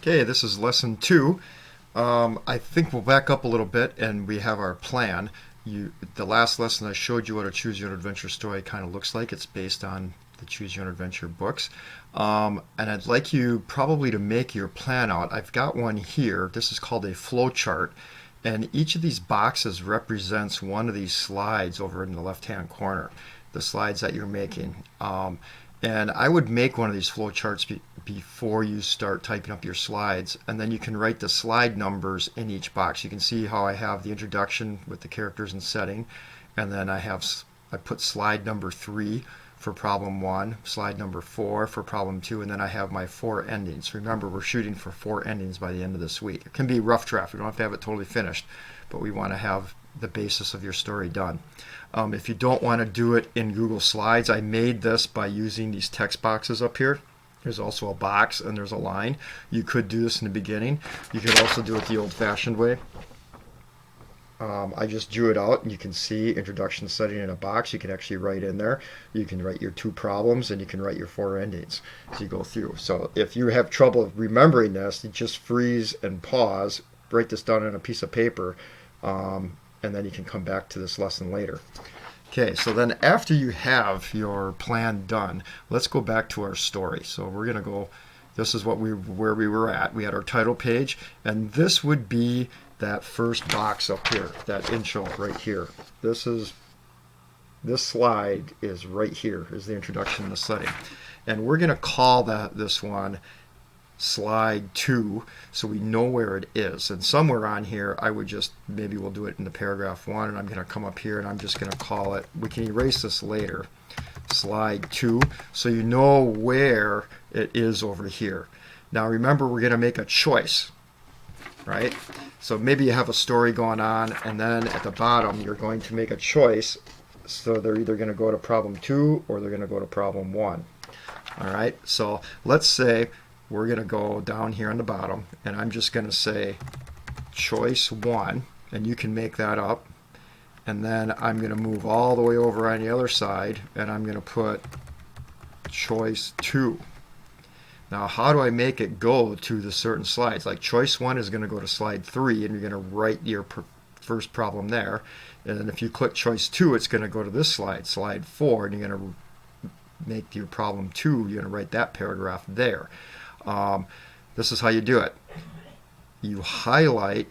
Okay, this is lesson 2. I think we'll back up a little bit and we have our plan. The last lesson I showed you what a Choose Your Own Adventure story kind of looks like. It's based on the Choose Your Own Adventure books. And I'd like you probably to make your plan out. I've got one here. This is called a flow chart. And each of these boxes represents one of these slides over in the left-hand corner, the slides that you're making. And I would make one of these flow charts before you start typing up your slides, and then you can write the slide numbers in each box. You can see how I have the introduction with the characters and setting, and then I put slide number 3 for problem 1, slide number 4 for problem 2, and then I have my 4 endings. Remember, we're shooting for 4 endings by the end of this week. It can be rough draft. We don't have to have it totally finished, but we want to have the basis of your story done. If you don't want to do it in Google Slides, I made this by using these text boxes up here. There's also a box and there's a line. You could do this in the beginning. You could also do it the old-fashioned way. I just drew it out and you can see introduction setting in a box. You can actually write in there. You can write your 2 problems and you can write your 4 endings as you go through. So if you have trouble remembering this, you just freeze and pause, write this down on a piece of paper, and then you can come back to this lesson later. Okay, so then after you have your plan done, let's go back to our story. So we're going to go, this is where we were at. We had our title page, and this would be that first box up here, that intro right here. This slide is right here, is the introduction and the setting. And we're going to call this one slide 2 so we know where it is, and somewhere on here I would just, maybe we'll do it in the paragraph 1, and I'm going to come up here and I'm just going to call it, we can erase this later, slide 2, so you know where it is over here. Now remember, we're going to make a choice, right? So maybe you have a story going on, and then at the bottom you're going to make a choice, so they're either going to go to problem 2 or they're going to go to problem 1. All right, so let's say we're going to go down here on the bottom, and I'm just going to say choice 1, and you can make that up. And then I'm going to move all the way over on the other side, and I'm going to put choice 2. Now, how do I make it go to the certain slides? Like choice 1 is going to go to slide 3, and you're going to write your first problem there. And then if you click choice 2, it's going to go to this slide, slide 4, and you're going to make your problem 2. You're going to write that paragraph there. This is how you do it. You highlight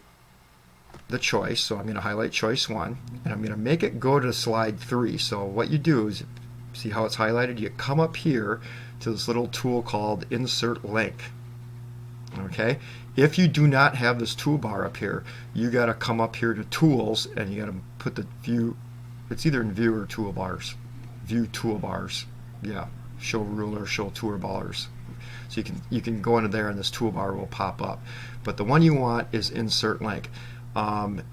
the choice, so I'm going to highlight choice 1, and I'm going to make it go to slide 3. So what you do is, see how it's highlighted? You come up here to this little tool called Insert Link. Okay? If you do not have this toolbar up here, you got to come up here to Tools, and you got to put the View, it's either in View or Toolbars. View Toolbars. Yeah. Show Ruler, Show Toolbars. So you can go into there and this toolbar will pop up. But the one you want is Insert Link.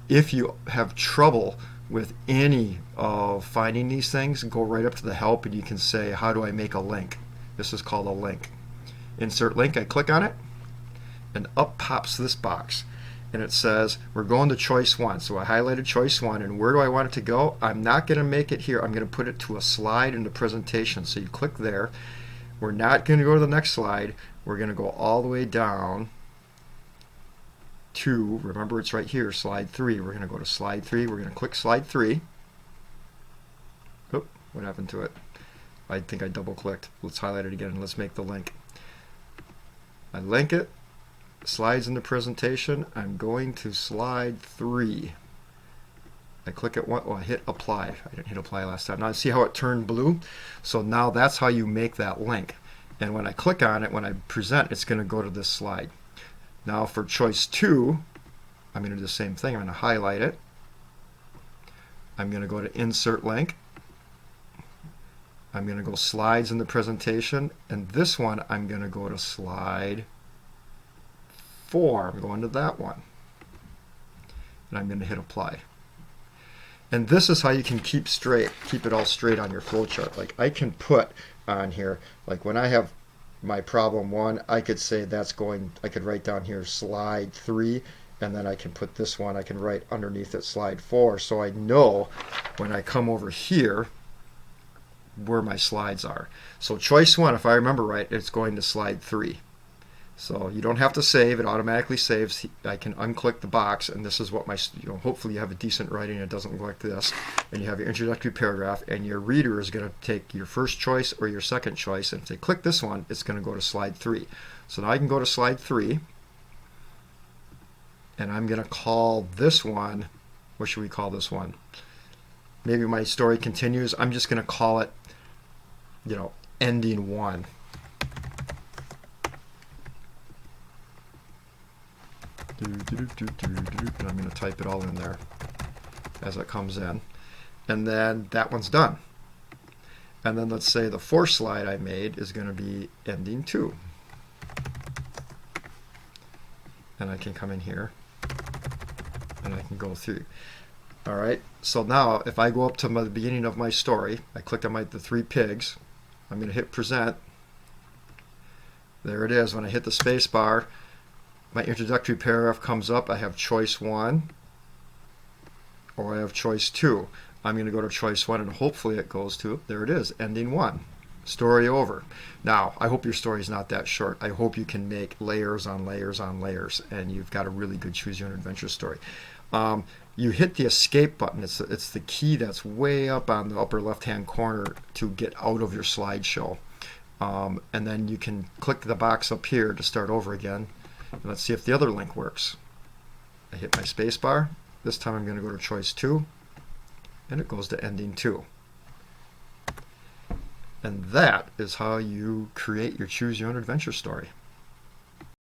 If you have trouble with any of finding these things, go right up to the help and you can say, how do I make a link? This is called a link. Insert Link, I click on it, and up pops this box. And it says, we're going to choice 1. So I highlighted choice 1, and where do I want it to go? I'm not going to make it here. I'm going to put it to a slide in the presentation. So you click there. We're not going to go to the next slide. We're going to go all the way down to, remember it's right here, slide 3. We're going to go to slide 3. We're going to click slide 3. Oop, what happened to it? I think I double clicked. Let's highlight it again and let's make the link. I link it. Slides in the presentation. I'm going to slide 3. I click it, I hit apply. I didn't hit apply last time. Now see how it turned blue? So now that's how you make that link. And when I click on it, when I present, it's going to go to this slide. Now for choice 2, I'm going to do the same thing. I'm going to highlight it. I'm going to go to Insert Link. I'm going to go Slides in the presentation. And this one, I'm going to go to slide 4. I'm going to that one. And I'm going to hit apply. And this is how you can keep it all straight on your flowchart. Like I can put on here, like when I have my problem 1, I could say I could write down here slide 3, and then I can put this one, I can write underneath it slide 4, so I know when I come over here where my slides are. So choice 1, if I remember right, it's going to slide 3. So you don't have to save, it automatically saves. I can unclick the box, and this is what my, hopefully you have a decent writing, it doesn't look like this, and you have your introductory paragraph, and your reader is going to take your first choice or your second choice, and if they click this one, it's going to go to slide 3. So now I can go to slide 3, and I'm going to call this one, what should we call this one? Maybe my story continues. I'm just going to call it, ending 1. And I'm going to type it all in there as it comes in. And then that one's done. And then let's say the fourth slide I made is going to be ending 2. And I can come in here and I can go through. All right, so now if I go up to the beginning of my story, I click on the 3 pigs, I'm going to hit present. There it is. When I hit the space bar, my introductory paragraph comes up. I have choice 1 or I have choice 2. I'm going to go to choice 1 and hopefully it goes to, there it is, ending 1. Story over. Now, I hope your story is not that short. I hope you can make layers on layers on layers and you've got a really good choose your own adventure story. You hit the escape button. It's the key that's way up on the upper left hand corner to get out of your slideshow. And then you can click the box up here to start over again. And let's see if the other link works. I hit my space bar. This time I'm going to go to choice 2 and it goes to ending 2. And that is how you create your choose your own adventure story.